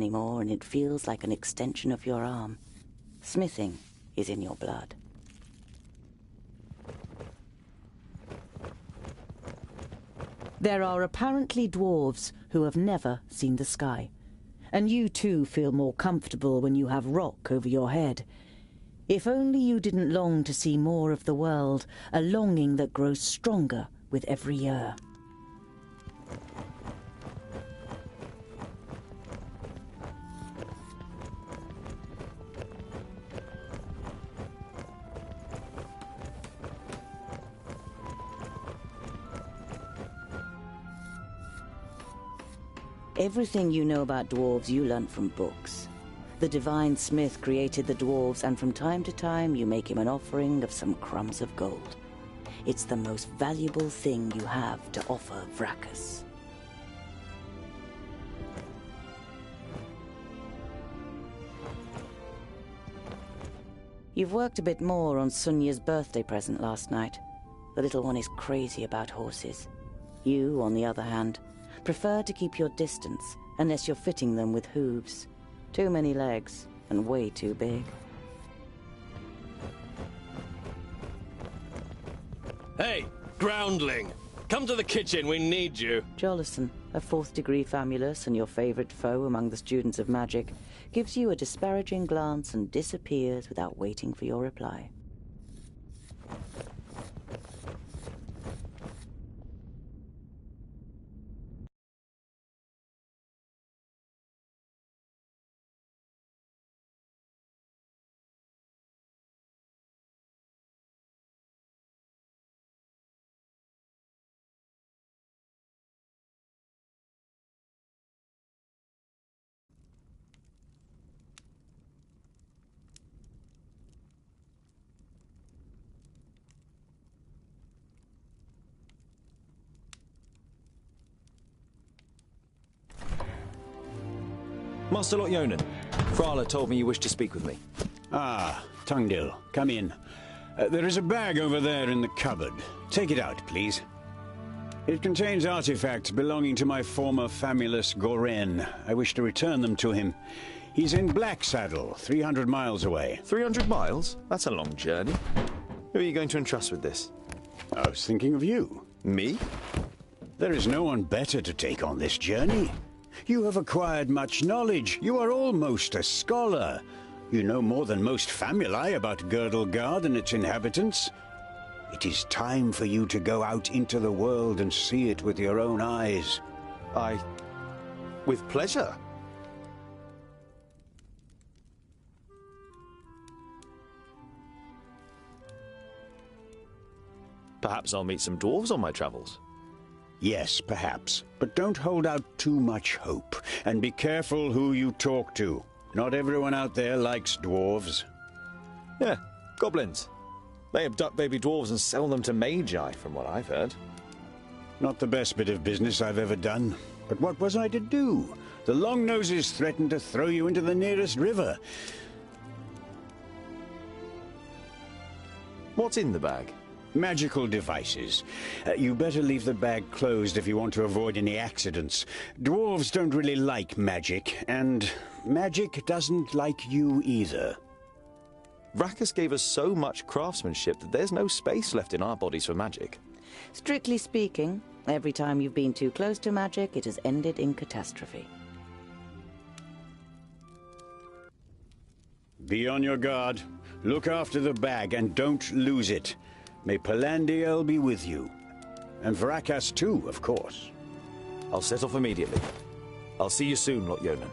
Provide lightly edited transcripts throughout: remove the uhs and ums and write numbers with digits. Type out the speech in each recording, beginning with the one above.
anymore, and it feels like an extension of your arm. Smithing is in your blood. There are apparently dwarves who have never seen the sky. And you too feel more comfortable when you have rock over your head. If only you didn't long to see more of the world, a longing that grows stronger with every year. Everything you know about dwarves you learnt from books. The divine smith created the dwarves, and from time to time you make him an offering of some crumbs of gold. It's the most valuable thing you have to offer Vracus. You've worked a bit more on Sunya's birthday present last night. The little one is crazy about horses. You, on the other hand, prefer to keep your distance unless you're fitting them with hooves. Too many legs and way too big. Hey, groundling! Come to the kitchen, we need you. Jolison, a 4th degree famulus and your favorite foe among the students of magic, gives you a disparaging glance and disappears without waiting for your reply. Master Lot Yonan, Frala told me you wished to speak with me. Ah, Tungdil, come in. There is a bag over there in the cupboard. Take it out, please. It contains artifacts belonging to my former famulus Goren. I wish to return them to him. He's in Blacksaddle, 300 miles away. 300 miles? That's a long journey. Who are you going to entrust with this? I was thinking of you. Me? There is no one better to take on this journey. You have acquired much knowledge. You are almost a scholar. You know more than most famuli about Girdlegard and its inhabitants. It is time for you to go out into the world and see it with your own eyes. With pleasure. Perhaps I'll meet some dwarves on my travels. Yes, perhaps. But don't hold out too much hope. And be careful who you talk to. Not everyone out there likes dwarves. Yeah, goblins. They abduct baby dwarves and sell them to magi, from what I've heard. Not the best bit of business I've ever done. But what was I to do? The Longnoses threatened to throw you into the nearest river. What's in the bag? Magical devices. You better leave the bag closed if you want to avoid any accidents. Dwarves don't really like magic, and magic doesn't like you either. Vracus gave us so much craftsmanship that there's no space left in our bodies for magic. Strictly speaking, every time you've been too close to magic, it has ended in catastrophe. Be on your guard. Look after the bag and don't lose it. May Palandiel be with you. And Vracus too, of course. I'll set off immediately. I'll see you soon, Lot Yonan.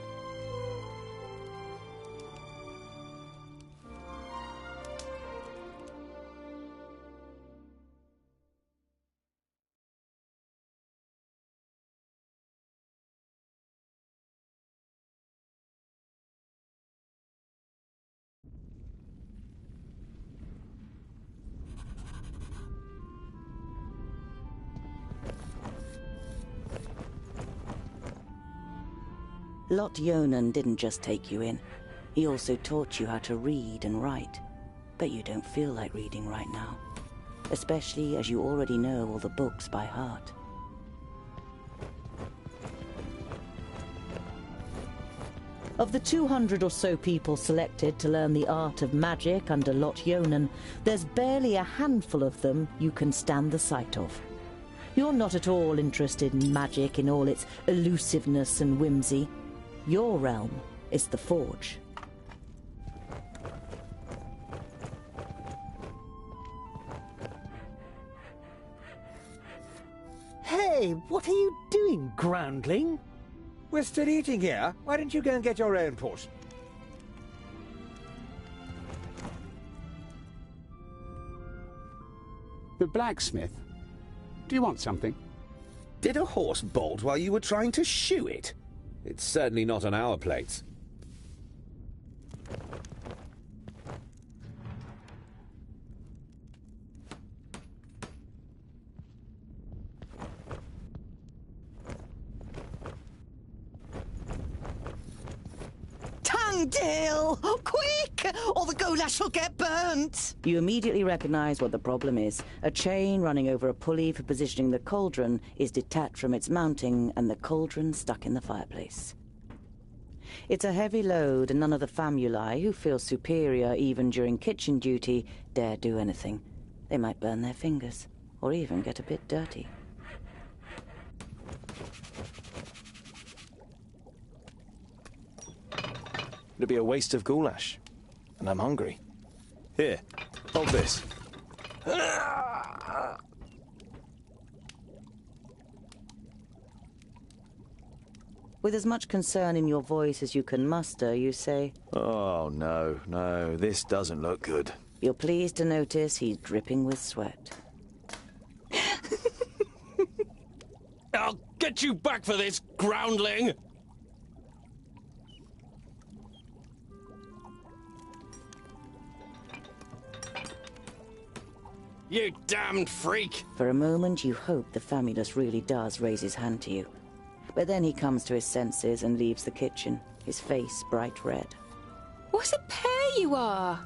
Lot Yonan didn't just take you in. He also taught you how to read and write. But you don't feel like reading right now. Especially as you already know all the books by heart. Of the 200 or so people selected to learn the art of magic under Lot Yonan, there's barely a handful of them you can stand the sight of. You're not at all interested in magic in all its elusiveness and whimsy. Your realm is the Forge. Hey, what are you doing, groundling? We're still eating here. Why don't you go and get your own portion? The blacksmith. Do you want something? Did a horse bolt while you were trying to shoe it? It's certainly not on our plates. Dale! Quick! Or the goulash will get burnt! You immediately recognize what the problem is. A chain running over a pulley for positioning the cauldron is detached from its mounting, and the cauldron stuck in the fireplace. It's a heavy load, and none of the famuli, who feel superior even during kitchen duty, dare do anything. They might burn their fingers, or even get a bit dirty. It'd be a waste of goulash. And I'm hungry. Here, hold this. With as much concern in your voice as you can muster, you say, Oh, no, this doesn't look good. You're pleased to notice he's dripping with sweat. I'll get you back for this, groundling! You damned freak! For a moment, you hope the famulus really does raise his hand to you. But then he comes to his senses and leaves the kitchen, his face bright red. What a pair you are!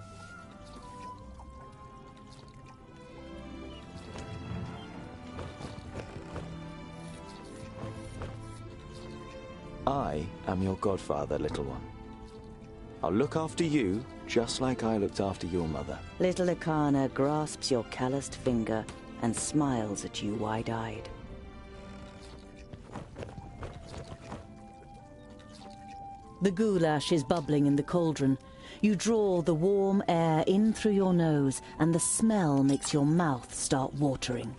I am your godfather, little one. I'll look after you just like I looked after your mother. Little Ikana grasps your calloused finger and smiles at you wide-eyed. The goulash is bubbling in the cauldron. You draw the warm air in through your nose, and the smell makes your mouth start watering.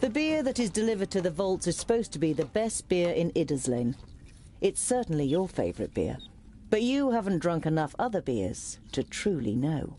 The beer that is delivered to the vaults is supposed to be the best beer in Idderslane. It's certainly your favourite beer. But you haven't drunk enough other beers to truly know.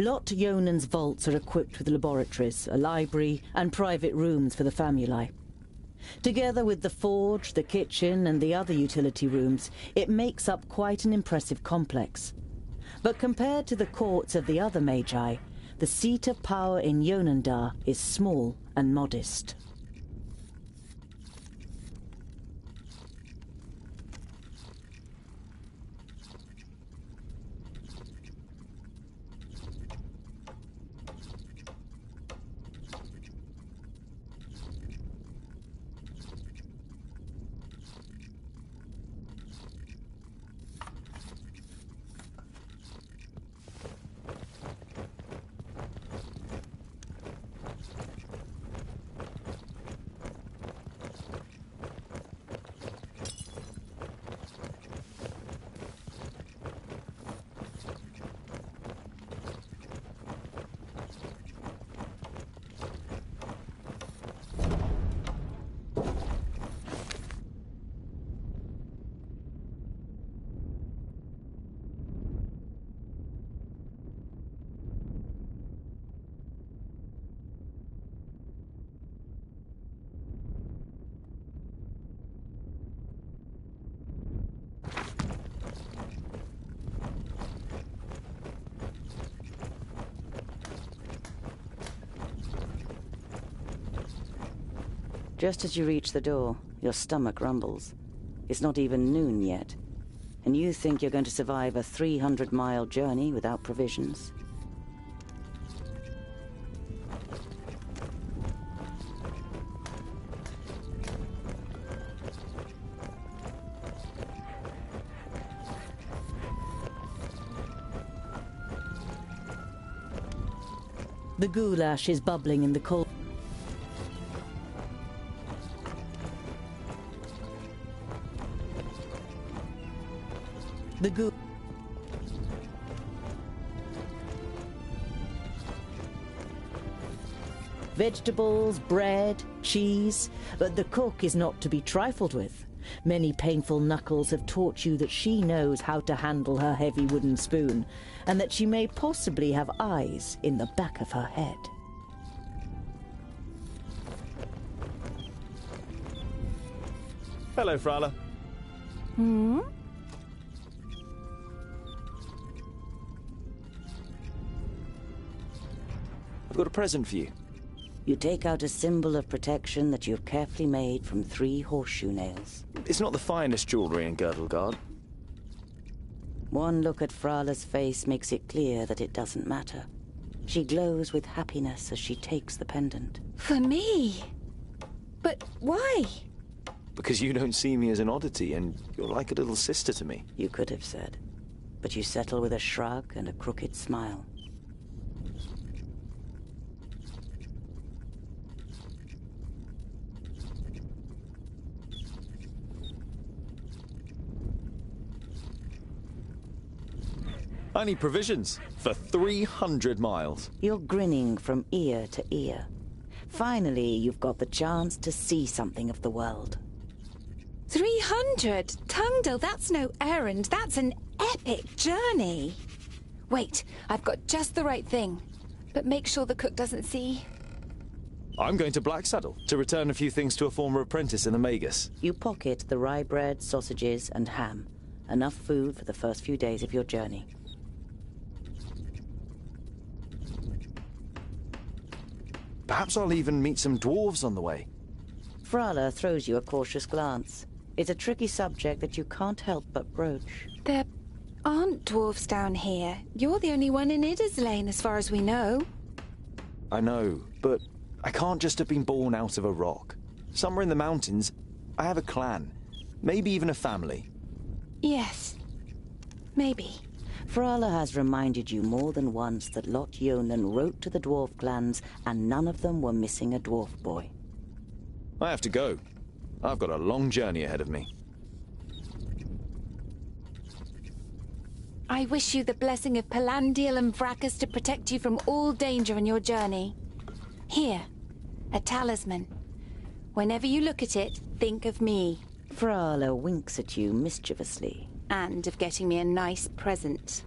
Lot Yonan's vaults are equipped with laboratories, a library, and private rooms for the famuli. Together with the forge, the kitchen, and the other utility rooms, it makes up quite an impressive complex. But compared to the courts of the other magi, the seat of power in Yonandar is small and modest. Just as you reach the door, your stomach rumbles. It's not even noon yet, and you think you're going to survive a 300-mile journey without provisions. The goulash is bubbling in the cold. Vegetables, bread, cheese, but the cook is not to be trifled with. Many painful knuckles have taught you that she knows how to handle her heavy wooden spoon, and that she may possibly have eyes in the back of her head. Hello, Frala. Hmm? I've got a present for you. You take out a symbol of protection that you've carefully made from 3 horseshoe nails. It's not the finest jewellery in Girdlegard. One look at Frala's face makes it clear that it doesn't matter. She glows with happiness as she takes the pendant. For me? But why? Because you don't see me as an oddity, and you're like a little sister to me. You could have said, but you settle with a shrug and a crooked smile. I need provisions for 300 miles. You're grinning from ear to ear. Finally, you've got the chance to see something of the world. 300? Tungdil, that's no errand. That's an epic journey. Wait, I've got just the right thing. But make sure the cook doesn't see. I'm going to Blacksaddle to return a few things to a former apprentice in the Magus. You pocket the rye bread, sausages, and ham. Enough food for the first few days of your journey. Perhaps I'll even meet some dwarves on the way. Frala throws you a cautious glance. It's a tricky subject that you can't help but broach. There aren't dwarves down here. You're the only one in Idderslane, as far as we know. I know, but I can't just have been born out of a rock. Somewhere in the mountains, I have a clan. Maybe even a family. Yes. Maybe. Frala has reminded you more than once that Lot Yonan wrote to the dwarf clans, and none of them were missing a dwarf boy. I have to go. I've got a long journey ahead of me. I wish you the blessing of Palandial and Vracus to protect you from all danger in your journey. Here, a talisman. Whenever you look at it, think of me. Frala winks at you mischievously. And of getting me a nice present.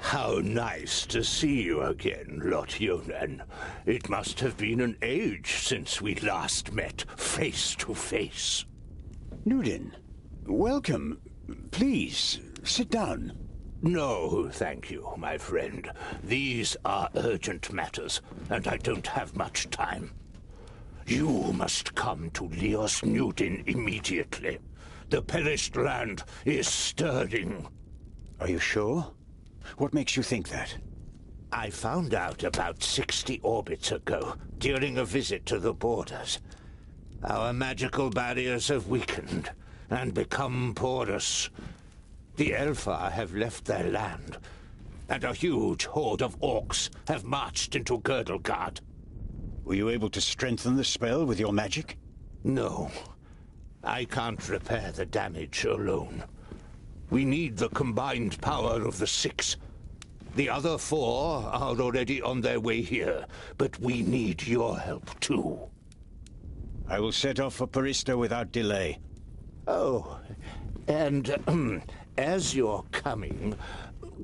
How nice to see you again, Lot Yonan. It must have been an age since we last met face to face. Nudin, welcome. Please, sit down. No, thank you, my friend. These are urgent matters, and I don't have much time. You must come to Leos Nudin immediately. The perished land is stirring. Are you sure? What makes you think that? I found out about 60 orbits ago, during a visit to the borders. Our magical barriers have weakened and become porous. The Elfar have left their land, and a huge horde of orcs have marched into Girdlegard. Were you able to strengthen the spell with your magic? No. I can't repair the damage alone. We need the combined power of the 6. The other 4 are already on their way here, but we need your help too. I will set off for Parista without delay. Oh, and as you're coming,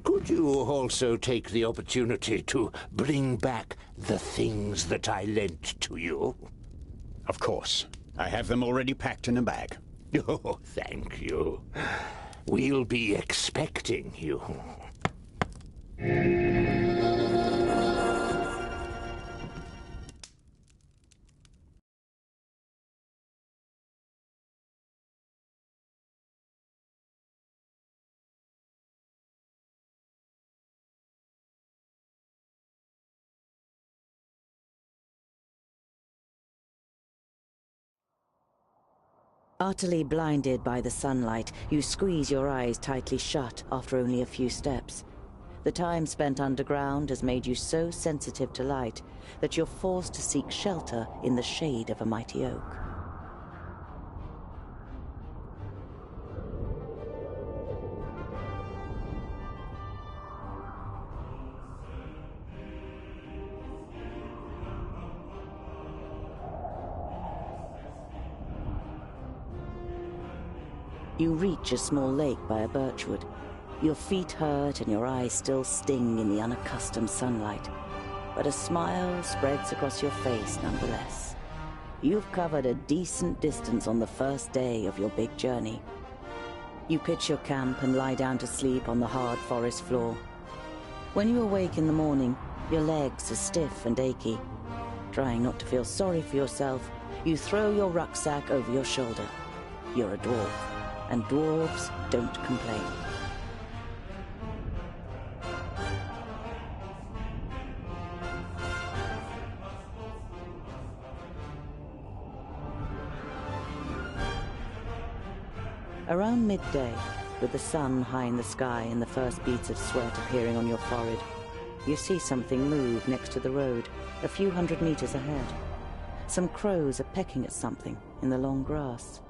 could you also take the opportunity to bring back the things that I lent to you? Of course. I have them already packed in a bag. Oh, thank you. We'll be expecting you. Utterly blinded by the sunlight, you squeeze your eyes tightly shut after only a few steps. The time spent underground has made you so sensitive to light that you're forced to seek shelter in the shade of a mighty oak. You reach a small lake by a birchwood. Your feet hurt and your eyes still sting in the unaccustomed sunlight. But a smile spreads across your face nonetheless. You've covered a decent distance on the first day of your big journey. You pitch your camp and lie down to sleep on the hard forest floor. When you awake in the morning, your legs are stiff and achy. Trying not to feel sorry for yourself, you throw your rucksack over your shoulder. You're a dwarf, and dwarves don't complain. Around midday, with the sun high in the sky and the first beads of sweat appearing on your forehead, you see something move next to the road, a few hundred meters ahead. Some crows are pecking at something in the long grass.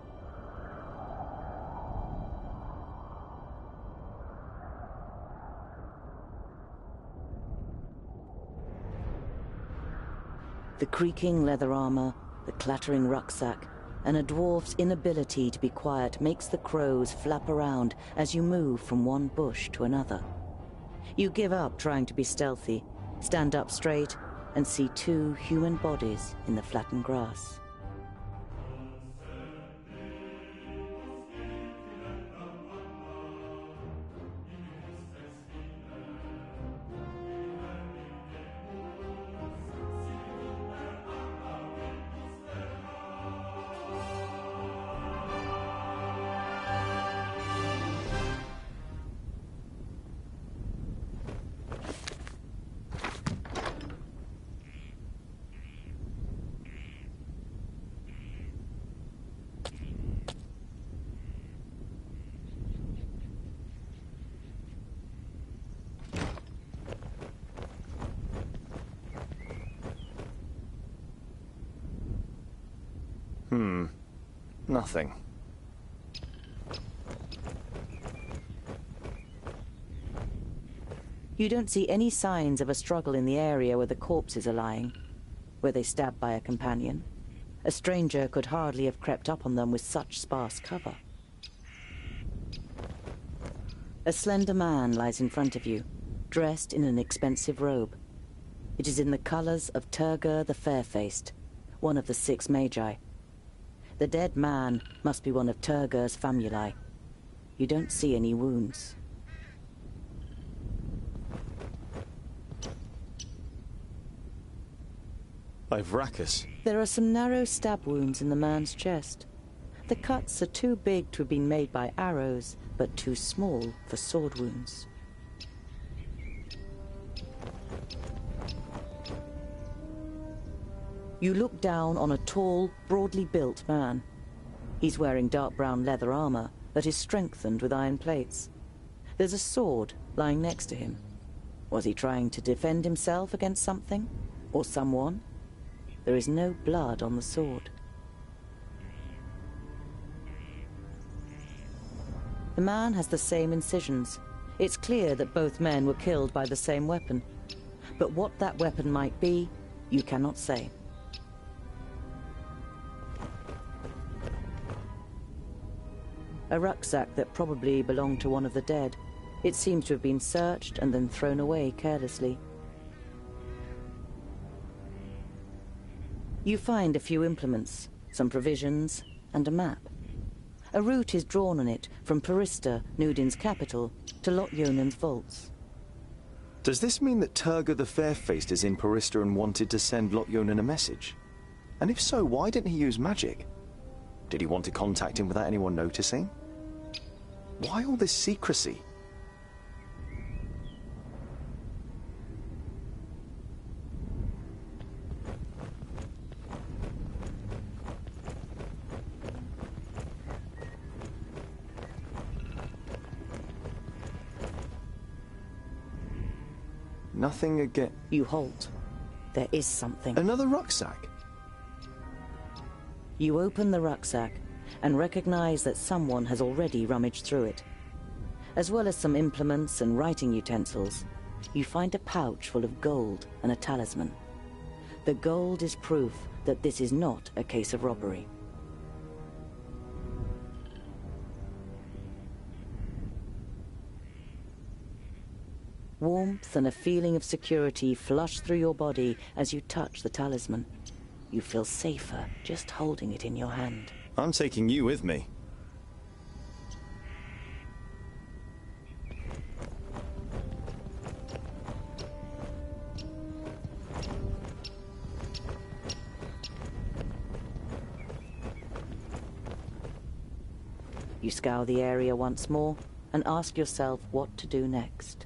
The creaking leather armor, the clattering rucksack, and a dwarf's inability to be quiet makes the crows flap around as you move from one bush to another. You give up trying to be stealthy, stand up straight, and see two human bodies in the flattened grass. Nothing. You don't see any signs of a struggle in the area where the corpses are lying. Were they stabbed by a companion? A stranger could hardly have crept up on them with such sparse cover. A slender man lies in front of you, dressed in an expensive robe. It is in the colors of Turgur the Fair-Faced, one of the 6 magi. The dead man must be one of Turgur's famuli. You don't see any wounds. Ivrakis. There are some narrow stab wounds in the man's chest. The cuts are too big to have been made by arrows, but too small for sword wounds. You look down on a tall, broadly built man. He's wearing dark brown leather armor that is strengthened with iron plates. There's a sword lying next to him. Was he trying to defend himself against something? Or someone? There is no blood on the sword. The man has the same incisions. It's clear that both men were killed by the same weapon. But what that weapon might be, you cannot say. A rucksack that probably belonged to one of the dead. It seems to have been searched and then thrown away carelessly. You find a few implements, some provisions, and a map. A route is drawn on it from Parista, Nudin's capital, to Lot-Yonan's vaults. Does this mean that Turga the Fair-Faced is in Parista and wanted to send Lot-Yonan a message? And if so, why didn't he use magic? Did he want to contact him without anyone noticing? Why all this secrecy? Nothing again. You halt. There is something. Another rucksack? You open the rucksack and recognize that someone has already rummaged through it. As well as some implements and writing utensils, you find a pouch full of gold and a talisman. The gold is proof that this is not a case of robbery. Warmth and a feeling of security flush through your body as you touch the talisman. You feel safer just holding it in your hand. I'm taking you with me. You scour the area once more and ask yourself what to do next.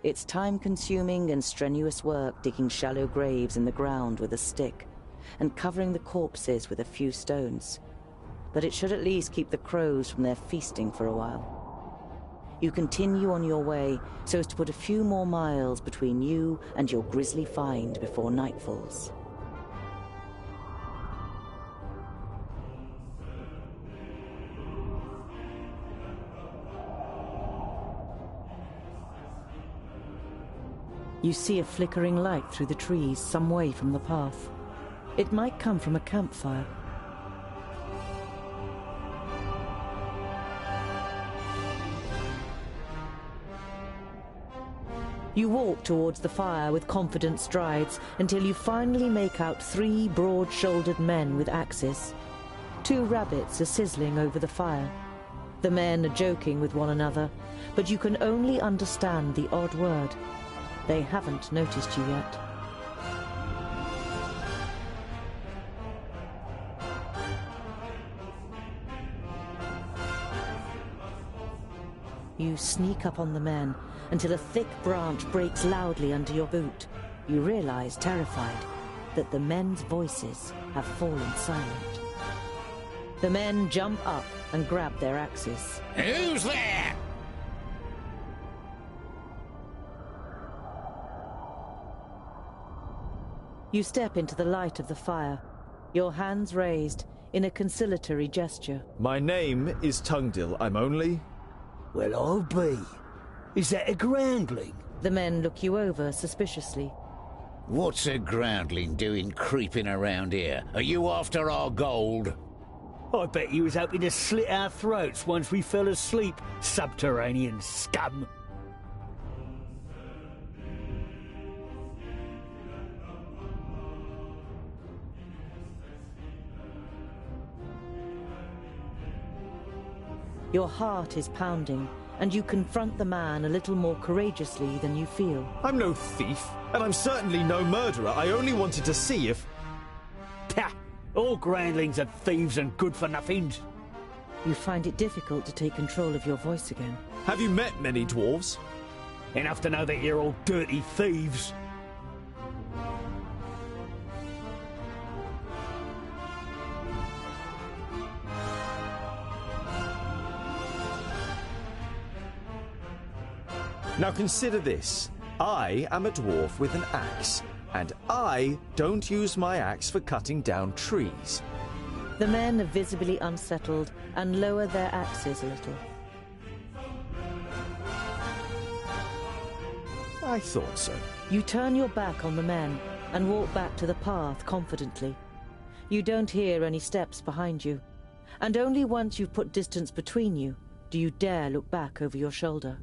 It's time-consuming and strenuous work digging shallow graves in the ground with a stick and covering the corpses with a few stones. But it should at least keep the crows from their feasting for a while. You continue on your way so as to put a few more miles between you and your grisly find before night falls. You see a flickering light through the trees some way from the path. It might come from a campfire. You walk towards the fire with confident strides until you finally make out 3 broad-shouldered men with axes. 2 rabbits are sizzling over the fire. The men are joking with one another, but you can only understand the odd word. They haven't noticed you yet. You sneak up on the men until a thick branch breaks loudly under your boot. You realize, terrified, that the men's voices have fallen silent. The men jump up and grab their axes. Who's there? You step into the light of the fire, your hands raised in a conciliatory gesture. My name is Tungdil. I'm only... Well, I'll be. Is that a groundling? The men look you over suspiciously. What's a groundling doing creeping around here? Are you after our gold? I bet you was hoping to slit our throats once we fell asleep, subterranean scum. Your heart is pounding, and you confront the man a little more courageously than you feel. I'm no thief, and I'm certainly no murderer. I only wanted to see if... Pah! All groundlings are thieves and good-for-nothings. You find it difficult to take control of your voice again. Have you met many dwarves? Enough to know that you're all dirty thieves. Now consider this. I am a dwarf with an axe, and I don't use my axe for cutting down trees. The men are visibly unsettled and lower their axes a little. I thought so. You turn your back on the men and walk back to the path confidently. You don't hear any steps behind you, and only once you've put distance between you do you dare look back over your shoulder.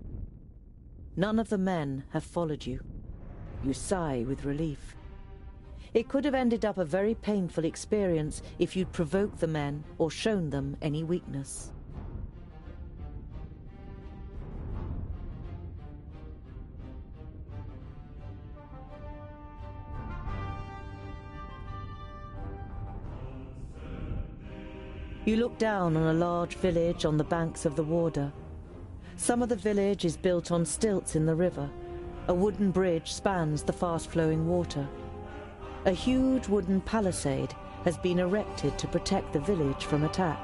None of the men have followed you. You sigh with relief. It could have ended up a very painful experience if you'd provoked the men or shown them any weakness. You look down on a large village on the banks of the Warder. Some of the village is built on stilts in the river. A wooden bridge spans the fast-flowing water. A huge wooden palisade has been erected to protect the village from attack.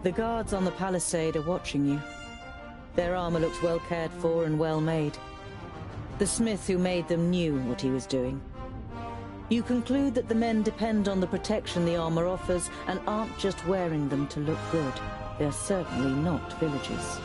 The guards on the palisade are watching you. Their armor looks well cared for and well made. The smith who made them knew what he was doing. You conclude that the men depend on the protection the armor offers and aren't just wearing them to look good. They're certainly not villagers.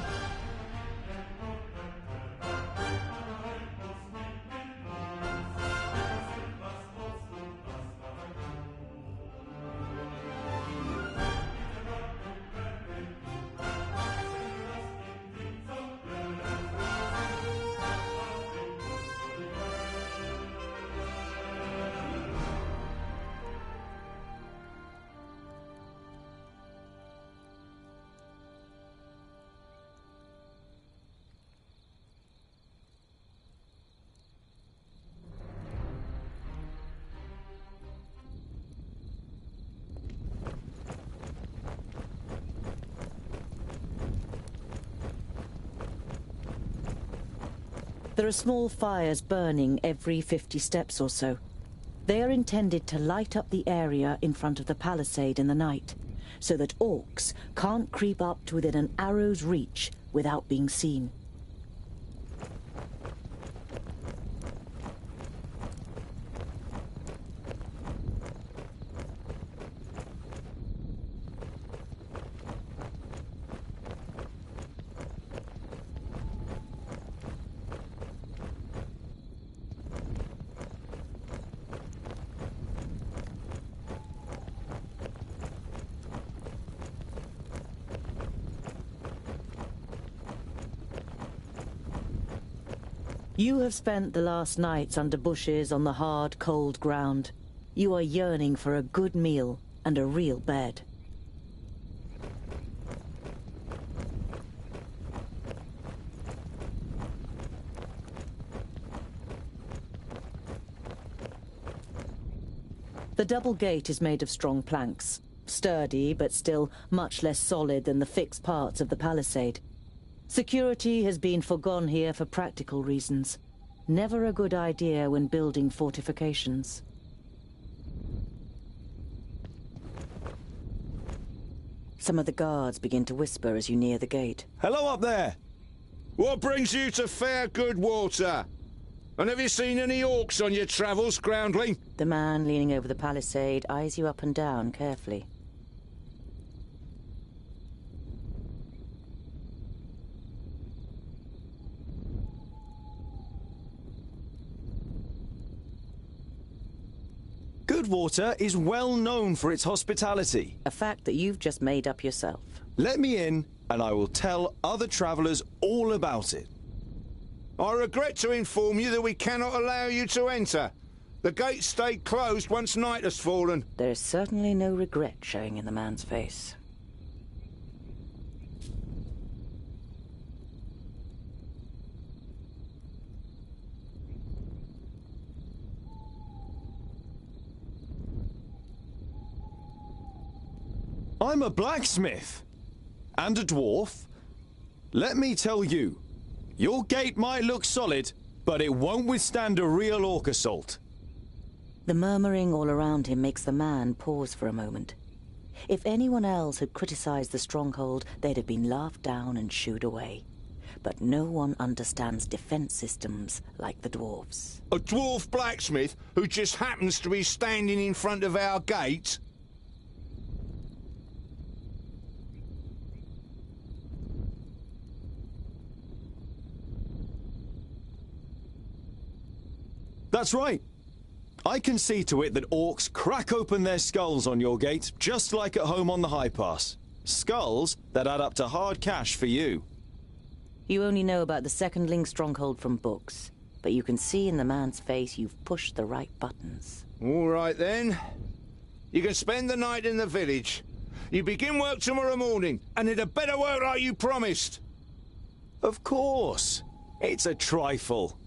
There are small fires burning every 50 steps or so. They are intended to light up the area in front of the palisade in the night, so that orcs can't creep up to within an arrow's reach without being seen. You have spent the last nights under bushes on the hard, cold ground. You are yearning for a good meal and a real bed. The double gate is made of strong planks, sturdy but still much less solid than the fixed parts of the palisade. Security has been forgone here for practical reasons. Never a good idea when building fortifications. Some of the guards begin to whisper as you near the gate. Hello up there! What brings you to fair good water? And have you seen any orcs on your travels, groundling? The man leaning over the palisade eyes you up and down carefully. Goodwater is well known for its hospitality. A fact that you've just made up yourself. Let me in, and I will tell other travellers all about it. I regret to inform you that we cannot allow you to enter. The gates stayed closed once night has fallen. There is certainly no regret showing in the man's face. I'm a blacksmith. And a dwarf. Let me tell you, your gate might look solid, but it won't withstand a real orc assault. The murmuring all around him makes the man pause for a moment. If anyone else had criticized the stronghold, they'd have been laughed down and shooed away. But no one understands defense systems like the dwarves. A dwarf blacksmith who just happens to be standing in front of our gate? That's right. I can see to it that orcs crack open their skulls on your gate, just like at home on the High Pass. Skulls that add up to hard cash for you. You only know about the second-ling stronghold from books, but you can see in the man's face you've pushed the right buttons. All right then. You can spend the night in the village. You begin work tomorrow morning, and it had better work like you promised. Of course. It's a trifle.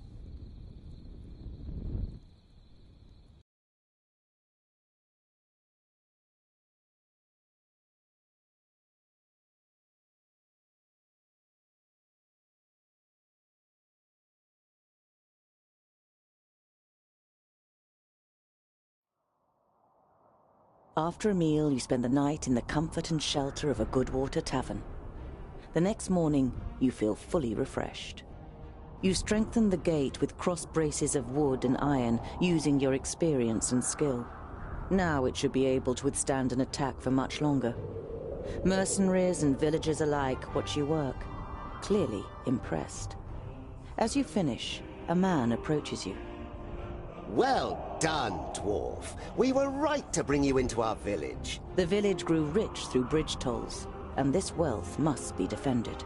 After a meal, you spend the night in the comfort and shelter of a Goodwater tavern. The next morning, you feel fully refreshed. You strengthen the gate with cross braces of wood and iron, using your experience and skill. Now it should be able to withstand an attack for much longer. Mercenaries and villagers alike watch you work, clearly impressed. As you finish, a man approaches you. Well done, dwarf. We were right to bring you into our village. The village grew rich through bridge tolls, and this wealth must be defended.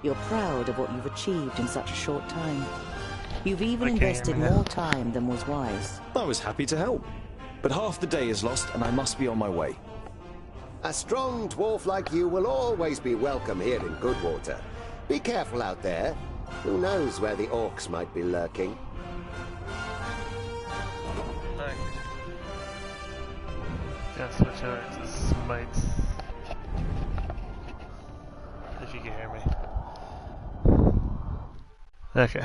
You're proud of what you've achieved in such a short time. You've even invested more time than was wise. I was happy to help, but half the day is lost and I must be on my way. A strong dwarf like you will always be welcome here in Goodwater. Be careful out there. Who knows where the orcs might be lurking? Gotta switch over to smites. If you can hear me. Okay.